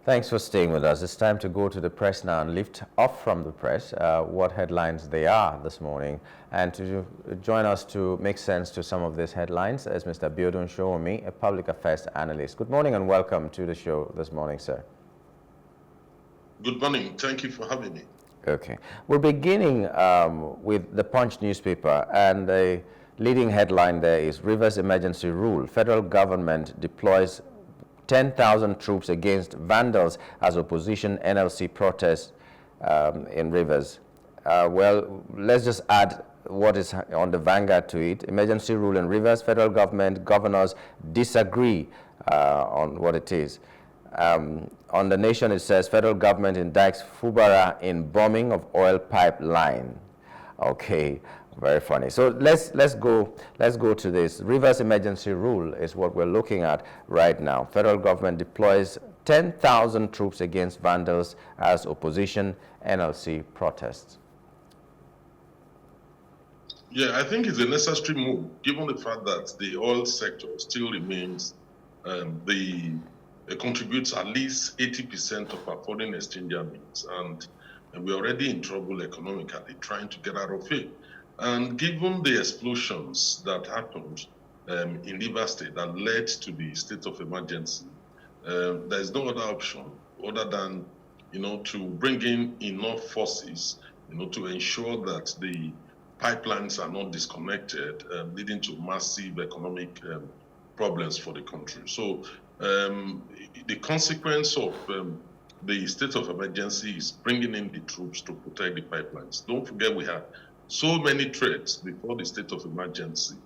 Thanks for staying with us. It's time to go to the press now and lift off from the press what headlines they are this morning. And to join us to make sense to some of these headlines is Mr. Biodun Sowunmi, a public affairs analyst. Good morning and welcome to the show this morning, sir. Good morning. Thank you for having me. Okay. We're beginning with the Punch newspaper, and the leading headline there is Rivers Emergency Rule. Federal government deploys 10,000 troops against vandals as opposition NLC protests in Rivers. Well, let's just add what is on the vanguard to it. Emergency rule in Rivers, federal government, governors disagree on what it is. On the Nation, it says federal government indicts Fubara in bombing of oil pipeline. Okay. Very funny. So let's go to this. Rivers emergency rule is what we're looking at right now. Federal government deploys 10,000 troops against vandals as opposition NLC protests. Yeah, I think it's a necessary move, given the fact that the oil sector still remains it contributes at least 80% of our foreign exchange needs, and we're already in trouble economically trying to get out of it. And given the explosions that happened in Rivers State that led to the state of emergency, there is no other option other than, to bring in enough forces, to ensure that the pipelines are not disconnected, leading to massive economic problems for the country. So the consequence of the state of emergency is bringing in the troops to protect the pipelines. Don't forget we had so many threats before the state of emergency,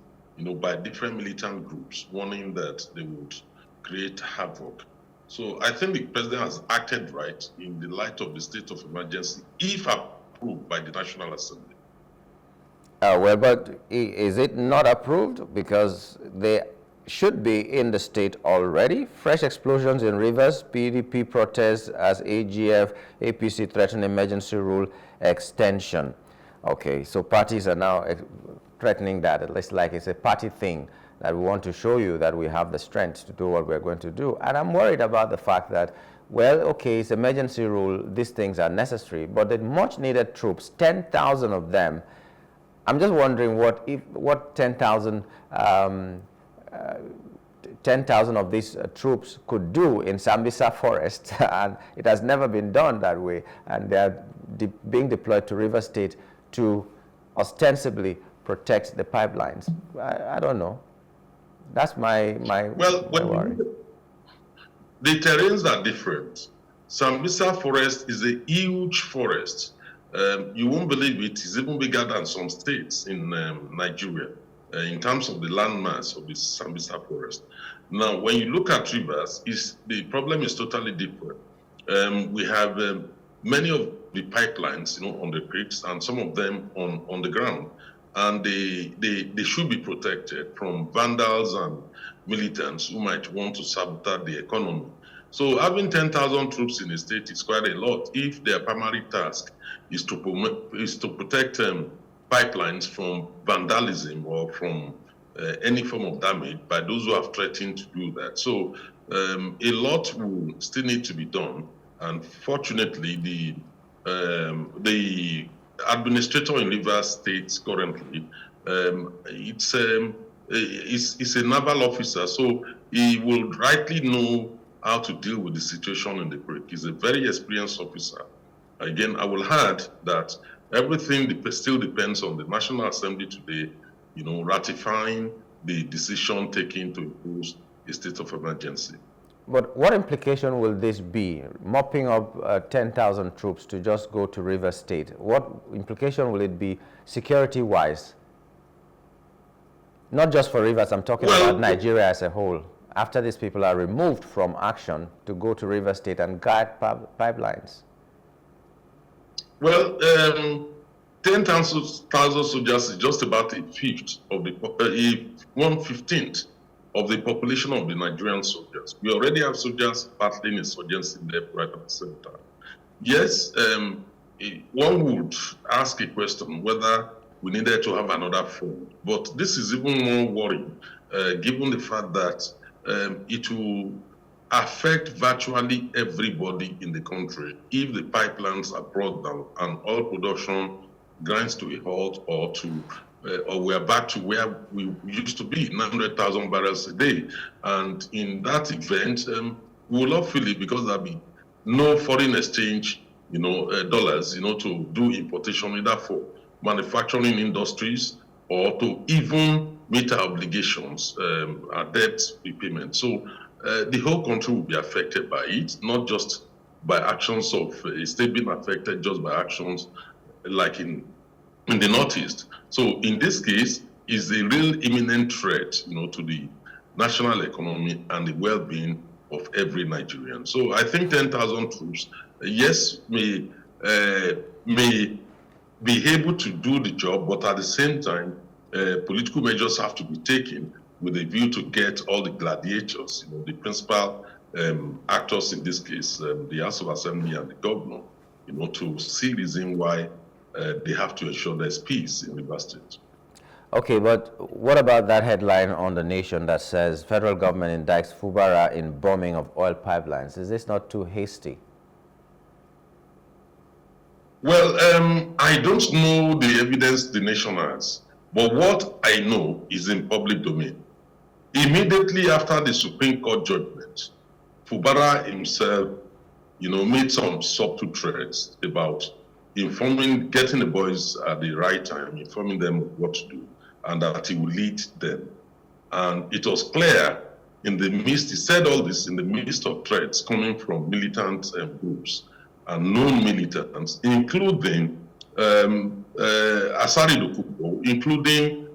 by different militant groups warning that they would create havoc. So I think the president has acted right in the light of the state of emergency, if approved by the National Assembly. Well, but is it not approved? Because they should be in the state already. Fresh explosions in Rivers, PDP protests as AGF, APC threaten emergency rule extension. Okay, so parties are now threatening that. At least like it's a party thing that we want to show you that we have the strength to do what we're going to do. And I'm worried about the fact that, well, okay, it's emergency rule, these things are necessary, but the much needed troops, 10,000 of them, I'm just wondering what 10,000 of these troops could do in Sambisa Forest, and it has never been done that way, and they are being deployed to River State to ostensibly protect the pipelines. I don't know. That's my worry. The terrains are different. Sambisa Forest is a huge forest. You won't believe it is even bigger than some states in Nigeria in terms of the landmass of the Sambisa Forest. Now, when you look at Rivers, the problem is totally different. We have many of the pipelines, on the creeks, and some of them on the ground, and they should be protected from vandals and militants who might want to sabotage the economy. So having 10,000 troops in a state is quite a lot if their primary task is to protect pipelines from vandalism or from any form of damage by those who have threatened to do that. So a lot will still need to be done, and fortunately the administrator in Rivers State currently, it's a naval officer, so he will rightly know how to deal with the situation in the creek. He's a very experienced officer. Again, I will add that everything still depends on the National Assembly today, ratifying the decision taken to impose a state of emergency. But what implication will this be, mopping up 10,000 troops to just go to River State? What implication will it be security-wise? Not just for Rivers, I'm talking about Nigeria as a whole. After these people are removed from action to go to River State and guard pipelines. Well, 10,000 soldiers is just about a fifth of the 1/15th of the population of the Nigerian soldiers. We already have soldiers battling insurgency there right at the same time. Yes, one would ask a question whether we needed to have another front, but this is even more worrying, given the fact that it will affect virtually everybody in the country if the pipelines are brought down and oil production grinds to a halt, or we are back to where we used to be, 900,000 barrels a day. And in that event, we will not feel it because there'll be no foreign exchange, dollars, to do importation, either for manufacturing industries or to even meet our obligations, our debt repayment. So the whole country will be affected by it, not just by actions of a state being affected just by actions like in the Northeast. So in this case, is a real imminent threat, to the national economy and the well-being of every Nigerian. So I think 10,000 troops, yes, may be able to do the job, but at the same time, political measures have to be taken with a view to get all the gladiators, the principal actors in this case, the House of Assembly and the governor, to see the reason why they have to ensure there's peace in Rivers State. Okay, but what about that headline on The Nation that says federal government indicts Fubara in bombing of oil pipelines? Is this not too hasty? Well, I don't know the evidence The Nation has, but what I know is in public domain. Immediately after the Supreme Court judgment, Fubara himself, made some subtle threats about getting the boys at the right time, informing them of what to do, and that he would lead them. And it was clear in the midst, he said all this in the midst of threats coming from militant groups and non-militants, including Asari Dokubo, including,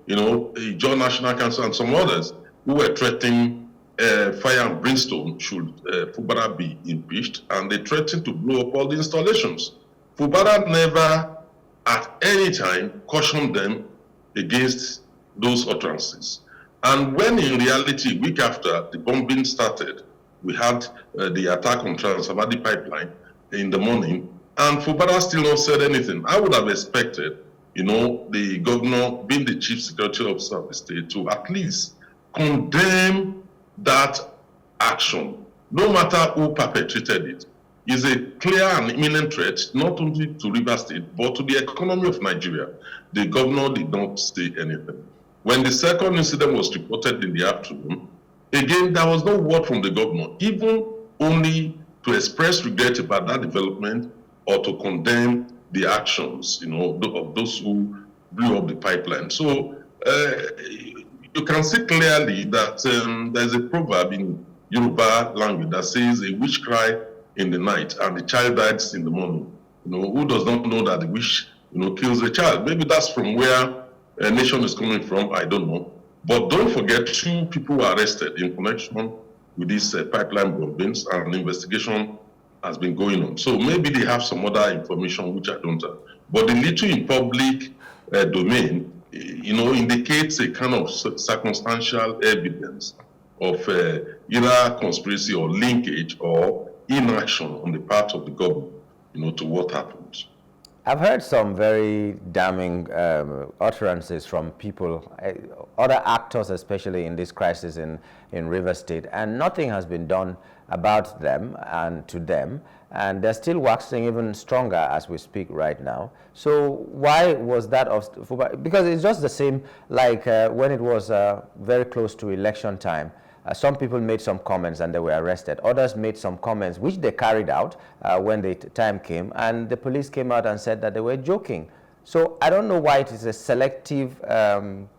John National Council and some others who were threatening fire and brimstone should Fubara be impeached, and they threatened to blow up all the installations. Fubara never at any time cautioned them against those utterances. And when in reality, a week after the bombing started, we had the attack on Trans-Abadi pipeline in the morning, and Fubara still not said anything. I would have expected, the governor, being the chief security officer of the state, to at least condemn that action, no matter who perpetrated it. Is a clear and imminent threat, not only to Rivers State, but to the economy of Nigeria. The governor did not say anything. When the second incident was reported in the afternoon, again, there was no word from the governor, even only to express regret about that development or to condemn the actions, of those who blew up the pipeline. So you can see clearly that there's a proverb in Yoruba language that says a witch cry in the night and the child dies in the morning. Who does not know that the witch, kills the child? Maybe that's from where a nation is coming from, I don't know. But don't forget, 2 people were arrested in connection with these pipeline bombings, and an investigation has been going on. So maybe they have some other information which I don't have. But the little in public domain, indicates a kind of circumstantial evidence of either conspiracy or linkage or inaction on the part of the government, to what happened. I've heard some very damning utterances from people, other actors, especially in this crisis in Rivers State, and nothing has been done about them and to them, and they're still waxing even stronger as we speak right now. So why was that because it's just the same like when it was very close to election time. Some people made some comments and they were arrested. Others made some comments which they carried out when the time came, and the police came out and said that they were joking. So I don't know why it is a selective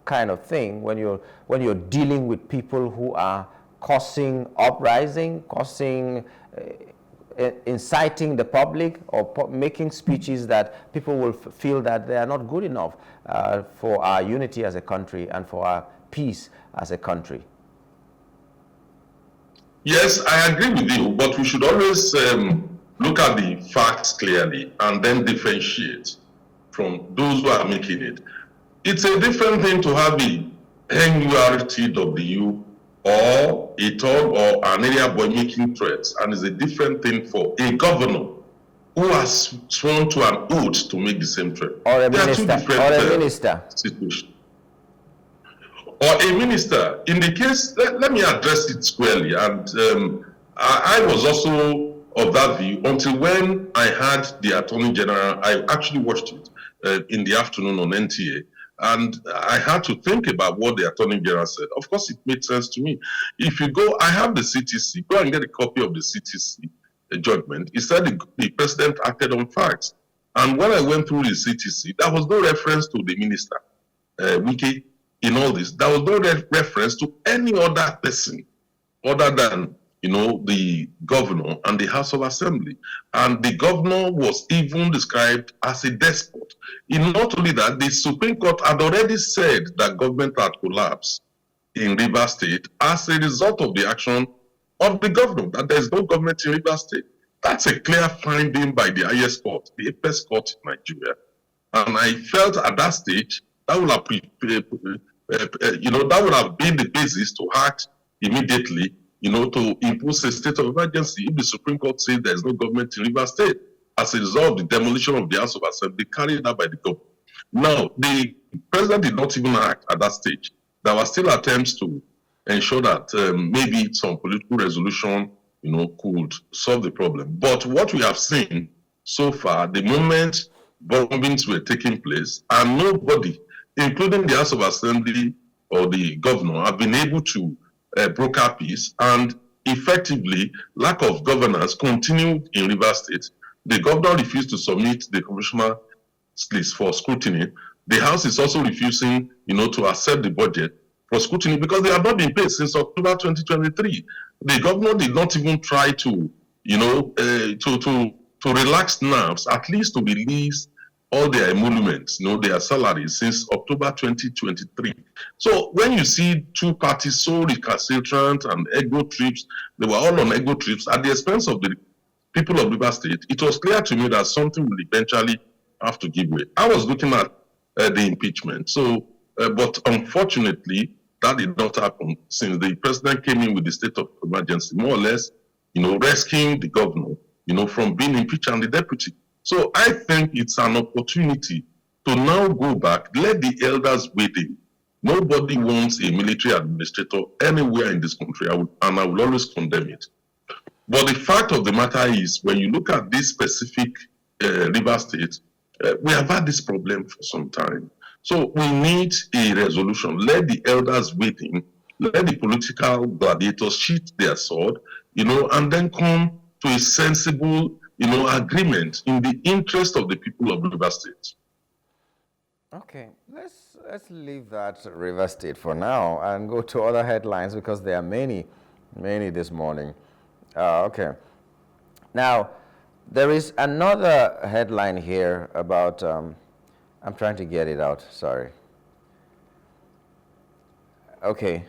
kind of thing when you're dealing with people who are causing uprising, inciting the public, or making speeches that people will feel that they are not good enough for our unity as a country and for our peace as a country. Yes, I agree with you, but we should always look at the facts clearly and then differentiate from those who are making it. It's a different thing to have a NURTW or a thug or an area boy making threats, and it's a different thing for a governor who has sworn to an oath to make the same threat. Or a minister. Situations. Or a minister. In the case, let me address it squarely, and I was also of that view until when I had the Attorney General. I actually watched it in the afternoon on NTA, and I had to think about what the Attorney General said. Of course, it made sense to me. If you go, I have the CTC, go and get a copy of the CTC judgment. It said the president acted on facts. And when I went through the CTC, there was no reference to the minister, Wiki, in all this. There was no reference to any other person other than the governor and the House of Assembly. And the governor was even described as a despot. Not only that, the Supreme Court had already said that government had collapsed in Rivers State as a result of the action of the governor, that there's no government in Rivers State. That's a clear finding by the highest court, the apex court in Nigeria. And I felt at that stage that would have, that would have been the basis to act immediately, to impose a state of emergency if the Supreme Court says there is no government in Rivers State as a result of the demolition of the House of Assembly carried out by the government. Now, the president did not even act at that stage. There were still attempts to ensure that maybe some political resolution, could solve the problem. But what we have seen so far, the moment bombings were taking place, and nobody, including the House of Assembly or the governor, have been able to broker peace, and effectively, lack of governance continued in Rivers State. The governor refused to submit the commissioner list for scrutiny. The House is also refusing, to accept the budget for scrutiny because they have not been paid since October 2023. The governor did not even try to, to relax nerves, at least to release all their emoluments, their salaries since October 2023. So when you see two parties so recalcitrant and ego trips, they were all on ego trips at the expense of the people of Rivers State, it was clear to me that something will eventually have to give way. I was looking at the impeachment. So, but unfortunately, that did not happen since the president came in with the state of emergency, more or less, rescuing the governor, from being impeached and the deputy. So I think it's an opportunity to now go back, let the elders wait in. Nobody wants a military administrator anywhere in this country, and I will always condemn it. But the fact of the matter is, when you look at this specific Rivers State, we have had this problem for some time. So we need a resolution. Let the elders wait in, let the political gladiators sheath their sword, and then come to a sensible, agreement in the interest of the people of Rivers State. Okay, let's leave that Rivers State for now and go to other headlines because there are many this morning. Okay. Now, there is another headline here about, I'm trying to get it out, sorry. Okay.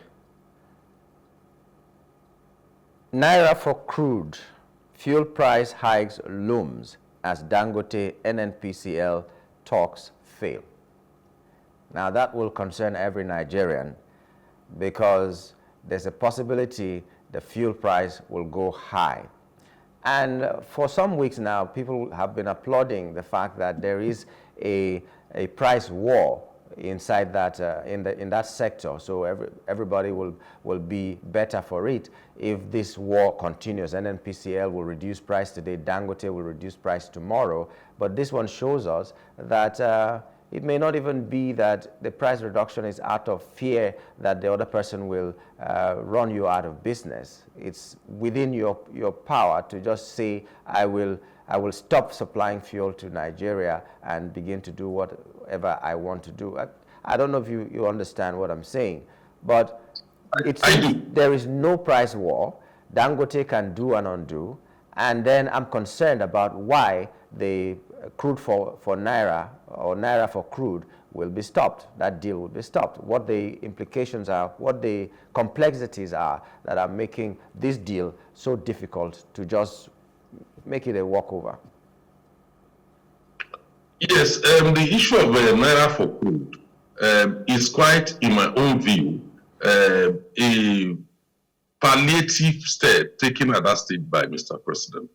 Naira for crude. Fuel price hikes looms as Dangote NNPCL talks fail. Now that will concern every Nigerian because there's a possibility the fuel price will go high. And for some weeks now, people have been applauding the fact that there is a price war inside that in that sector. So everybody will be better for it if this war continues. NNPCL will reduce price today, Dangote will reduce price tomorrow. But this one shows us that it may not even be that the price reduction is out of fear that the other person will run you out of business. It's within your power to just say, I will stop supplying fuel to Nigeria and begin to do whatever I want to do. I don't know if you understand what I'm saying, but there is no price war. Dangote can do and undo, and then I'm concerned about why the crude for Naira or Naira for crude will be stopped. That deal will be stopped. What the implications are, what the complexities are that are making this deal so difficult to just make it a walkover. Yes, the issue of Naira for crude is quite, in my own view, a palliative step taken at that stage by Mr. President.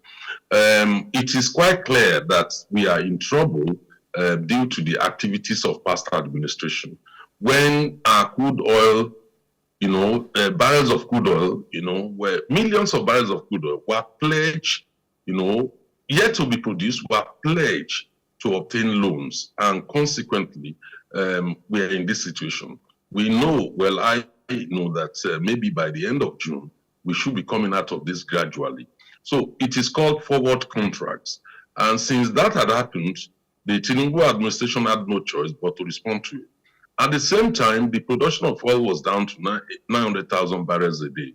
It is quite clear that we are in trouble due to the activities of past administration. When our crude oil barrels of crude oil, where millions of barrels of crude oil were pledged, yet to be produced, were pledged to obtain loans. And consequently, we are in this situation. We know, well, I know that maybe by the end of June, we should be coming out of this gradually. So it is called forward contracts. And since that had happened, the Tinubu administration had no choice but to respond to it. At the same time, the production of oil was down to 900,000 barrels a day,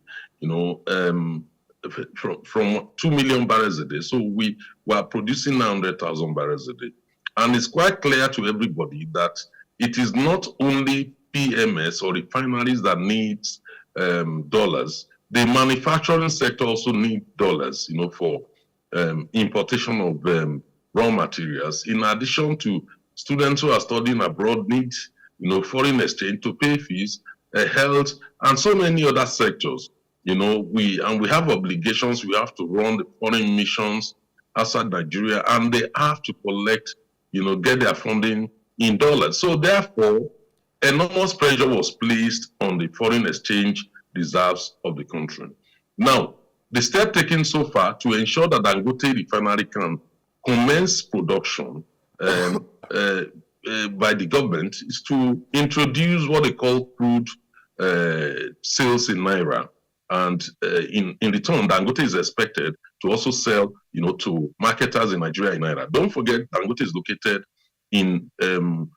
from 2 million barrels a day. So we were producing 900,000 barrels a day. And it's quite clear to everybody that it is not only PMS or refineries that needs dollars. The manufacturing sector also needs dollars, for importation of raw materials. In addition to students who are studying abroad need, foreign exchange to pay fees, health, and so many other sectors. We have obligations. We have to run the foreign missions outside Nigeria, and they have to collect, get their funding in dollars. So therefore, enormous pressure was placed on the foreign exchange reserves of the country. Now, the step taken so far to ensure that Dangote refinery can commence production by the government is to introduce what they call crude sales in Naira. And in return, Dangote is expected to also sell, to marketers in Nigeria in Naira. Don't forget, Dangote is located in the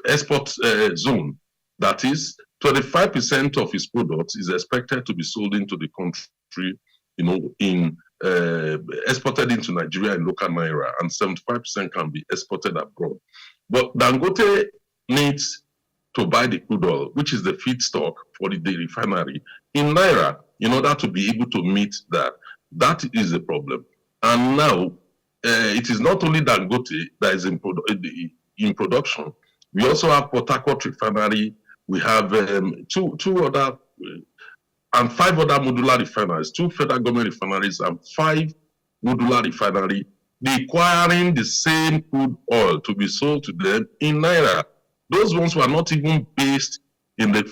export zone. That is, 25% of his products is expected to be sold into the country, exported into Nigeria in local Naira, and 75% can be exported abroad. But Dangote needs to buy the crude oil, which is the feedstock for the refinery, in Naira in order to be able to meet that. That is the problem. And now, it is not only Dangote that is in production. We also have Port Harcourt refinery. We have two other and 5 other modular refineries, 2 federal government refineries and 5 modular refineries, requiring the same crude oil to be sold to them in Naira. Those ones were not even based in the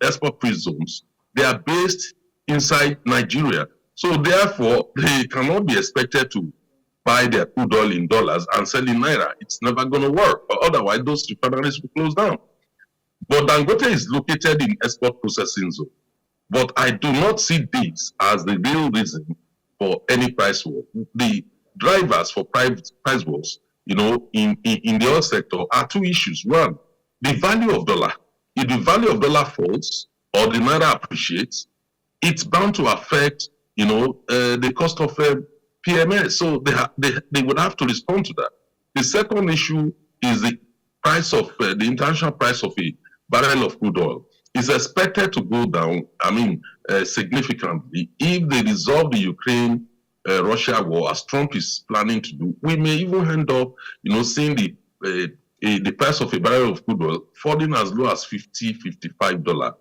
export-free zones. They are based inside Nigeria. So therefore, they cannot be expected to buy their crude oil in dollars and sell in Naira. It's never going to work. Otherwise, those refineries will close down. But Dangote is located in export processing zone. But I do not see this as the real reason for any price war. The drivers for price wars, in the oil sector are 2 issues. One, the value of dollar. If the value of dollar falls or the Naira appreciates, it's bound to affect, the cost of PMS. So they would have to respond to that. The second issue is the price of the international price of a barrel of crude oil is expected to go down, significantly if they resolve the Ukraine-Russia war, as Trump is planning to do. We may even end up, seeing the price of a barrel of crude oil falling as low as $50, $55.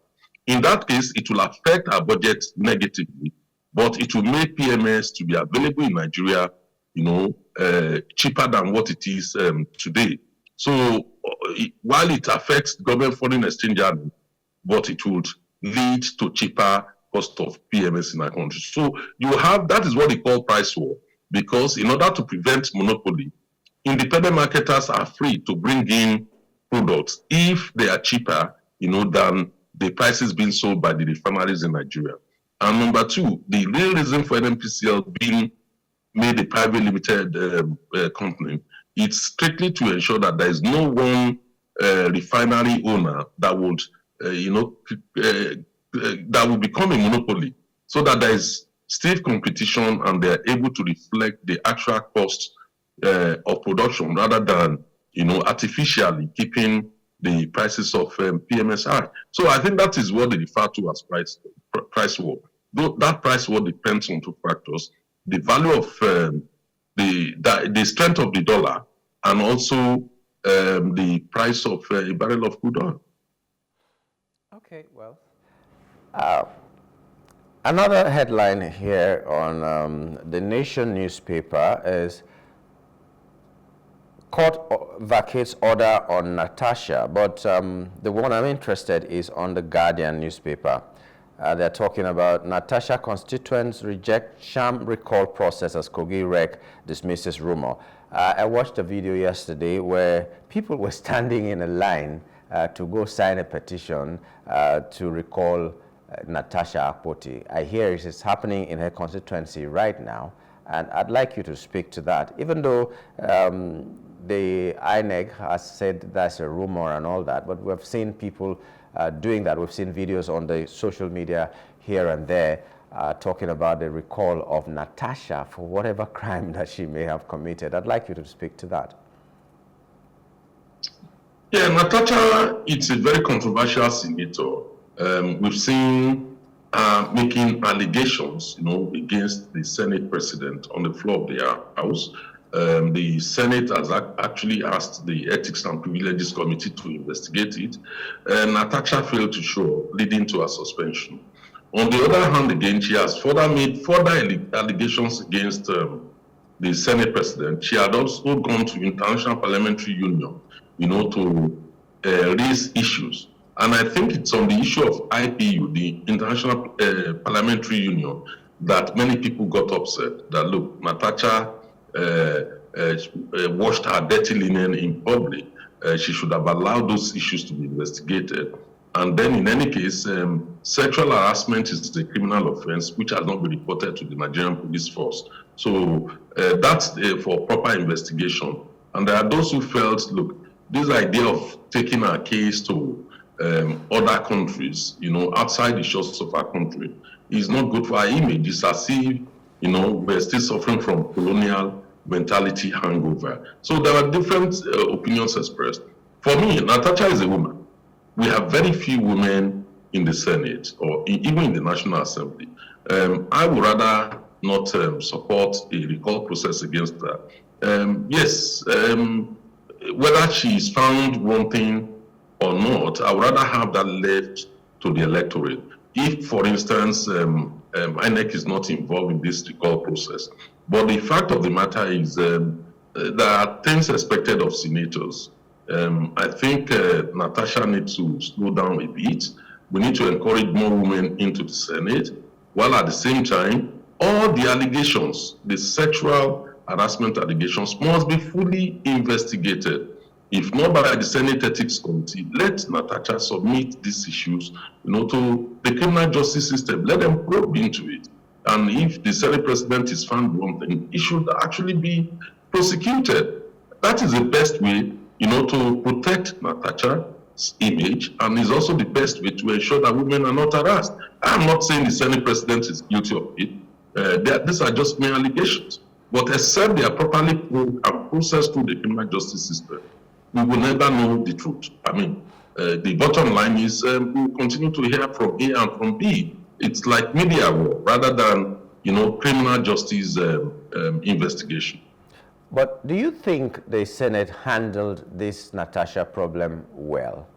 In that case, it will affect our budget negatively, but it will make PMS to be available in Nigeria, cheaper than what it is today. So while it affects government foreign exchange, but it would lead to cheaper cost of PMS in our country. So that is what they call price war, because in order to prevent monopoly, independent marketers are free to bring in products if they are cheaper, than the prices being sold by the refineries in Nigeria. And number 2, the real reason for NNPCL being made a private limited company, it's strictly to ensure that there is no one refinery owner that would, that will become a monopoly, so that there is stiff competition and they are able to reflect the actual cost of production rather than, artificially keeping the prices of PMS high. So I think that is what they refer to as price war. Though that price war depends on 2 factors: the value of the strength of the dollar, and also the price of a barrel of crude oil. Okay, well, another headline here on the Nation newspaper is court vacates order on Natasha, but the one I'm interested is on the Guardian newspaper. They're talking about Natasha constituents reject sham recall process as Kogi Rec dismisses rumor. I watched a video yesterday where people were standing in a line to go sign a petition to recall Natasha Akpoti. I hear it is happening in her constituency right now, and I'd like you to speak to that. Even though the INEC has said that's a rumor and all that, but we've seen people doing that. We've seen videos on the social media here and there talking about the recall of Natasha for whatever crime that she may have committed. I'd like you to speak to that. Yeah, Natasha, it's a very controversial senator. We've seen making allegations, against the Senate president on the floor of their house. The Senate has actually asked the Ethics and Privileges Committee to investigate it. Natasha failed to show, leading to her suspension. On the other hand, again, she has made further allegations against the Senate president. She had also gone to International Parliamentary Union, to raise issues. And I think it's on the issue of IPU, the International Parliamentary Union, that many people got upset that, look, Natasha washed her dirty linen in public. She should have allowed those issues to be investigated. And then in any case, sexual harassment is a criminal offense which has not been reported to the Nigerian police force. So that's for proper investigation. And there are those who felt, look, this idea of taking our case to other countries, outside the shores of our country, is not good for our image. It's as if, we're still suffering from colonial mentality hangover. So there are different opinions expressed. For me, Natasha is a woman. We have very few women in the Senate or even in the National Assembly. I would rather not support a recall process against her. Yes, whether she is found wanting or not, I would rather have that left to the electorate. If, for instance, INEC is not involved in this recall process. But the fact of the matter is there are things expected of senators. I think Natasha needs to slow down a bit. We need to encourage more women into the Senate, while at the same time, all the allegations, the sexual harassment allegations, must be fully investigated. If not by the Senate Ethics Committee, let Natasha submit these issues, to the criminal justice system. Let them probe into it. And if the Senate president is found wanting, he should actually be prosecuted. That is the best way, to protect Natasha's image, and is also the best way to ensure that women are not harassed. I'm not saying the Senate president is guilty of it. These are just mere allegations. But except they are properly proved and processed through the criminal justice system, we will never know the truth. I mean, the bottom line is we will continue to hear from A and from B. It's like media war rather than, criminal justice investigation. But do you think the Senate handled this Natasha problem well?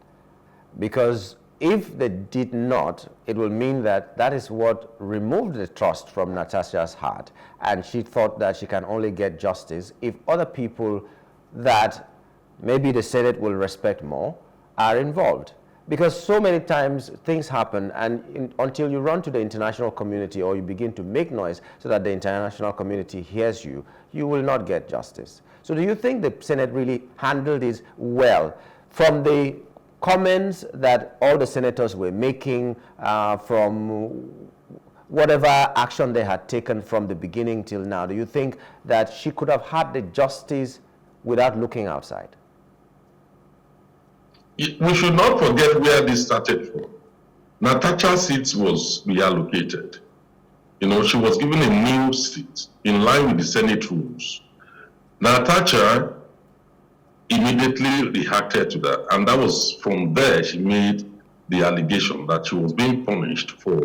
Because if they did not, it will mean that that is what removed the trust from Natasha's heart. And she thought that she can only get justice if other people that maybe the Senate will respect more are involved. Because so many times things happen, and until you run to the international community or you begin to make noise so that the international community hears you, you will not get justice. So do you think the Senate really handled this well? From the comments that all the senators were making, from whatever action they had taken from the beginning till now, do you think that she could have had the justice without looking outside? We should not forget where this started from. Natasha's seat was reallocated. She was given a new seat in line with the Senate rules. Natasha immediately reacted to that, and that was from there she made the allegation that she was being punished for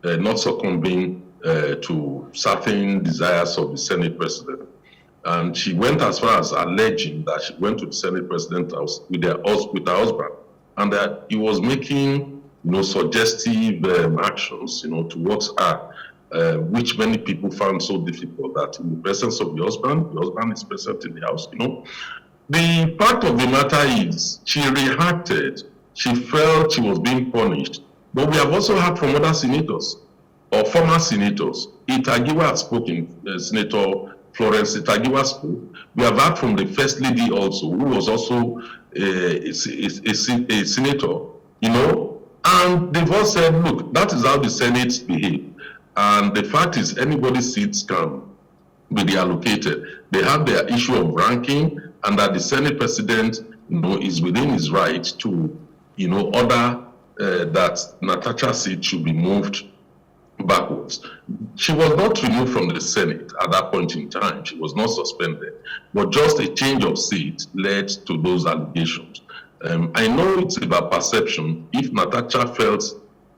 not succumbing to certain desires of the Senate president. And she went as far as alleging that she went to the Senate president's house with her husband, and that he was making, suggestive actions, towards her, which many people found so difficult that in the presence of the husband is present in the house, The fact of the matter is, she reacted. She felt she was being punished. But we have also heard from other senators or former senators. Itagiwa has spoken, Senator Florence Itagiwa spoke. We have heard from the First Lady also, who was also a senator, you know, and they've all said, look, that is how the Senate behave. And the fact is, anybody's seats can be reallocated. They have their issue of ranking, and that the Senate president, you know, is within his right to, you know, order that Natasha's seat should be moved backwards. She was not removed from the Senate at that point in time. She was not suspended, but just a change of seat led to those allegations. I know it's about perception. If Natasha felt,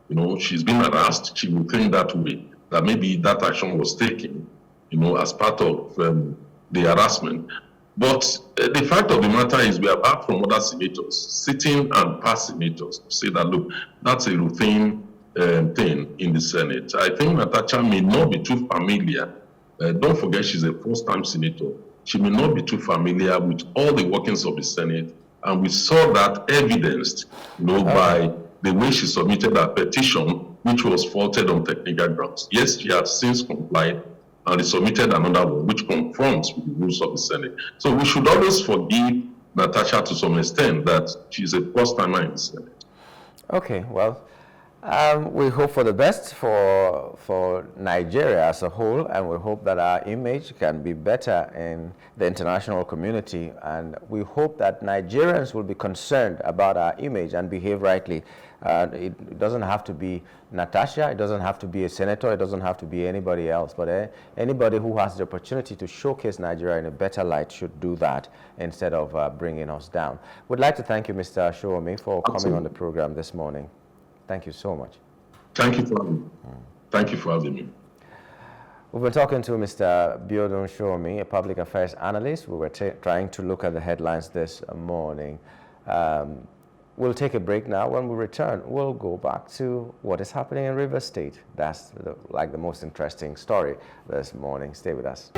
you know, she's been harassed, she will think that way, that maybe that action was taken, you know, as part of the harassment. But the fact of the matter is, we have heard from other senators, sitting and past senators, say that, look, that's a routine thing in the Senate. I think Natasha may not be too familiar. Don't forget, she's a first-time senator. She may not be too familiar with all the workings of the Senate, and we saw that evidenced, you know, by the way she submitted her petition, which was faulted on technical grounds. Yes, she has since complied, and they submitted another one which conforms with the rules of the Senate. So we should always forgive Natasha to some extent that she's a first-timer in the Senate. Okay, well, we hope for the best for Nigeria as a whole, and we hope that our image can be better in the international community, and we hope that Nigerians will be concerned about our image and behave rightly. It doesn't have to be Natasha, it doesn't have to be a senator, it doesn't have to be anybody else, but anybody who has the opportunity to showcase Nigeria in a better light should do that instead of bringing us down. We'd like to thank you, Mr. Sowunmi, for coming on the program this morning. Thank you so much. Thank you for having me. Thank you for having me. We've been talking to Mr. Biodun Sowunmi, a public affairs analyst. We were trying to look at the headlines this morning. We'll take a break now. When we return, we'll go back to what is happening in Rivers State. That's like the most interesting story this morning. Stay with us.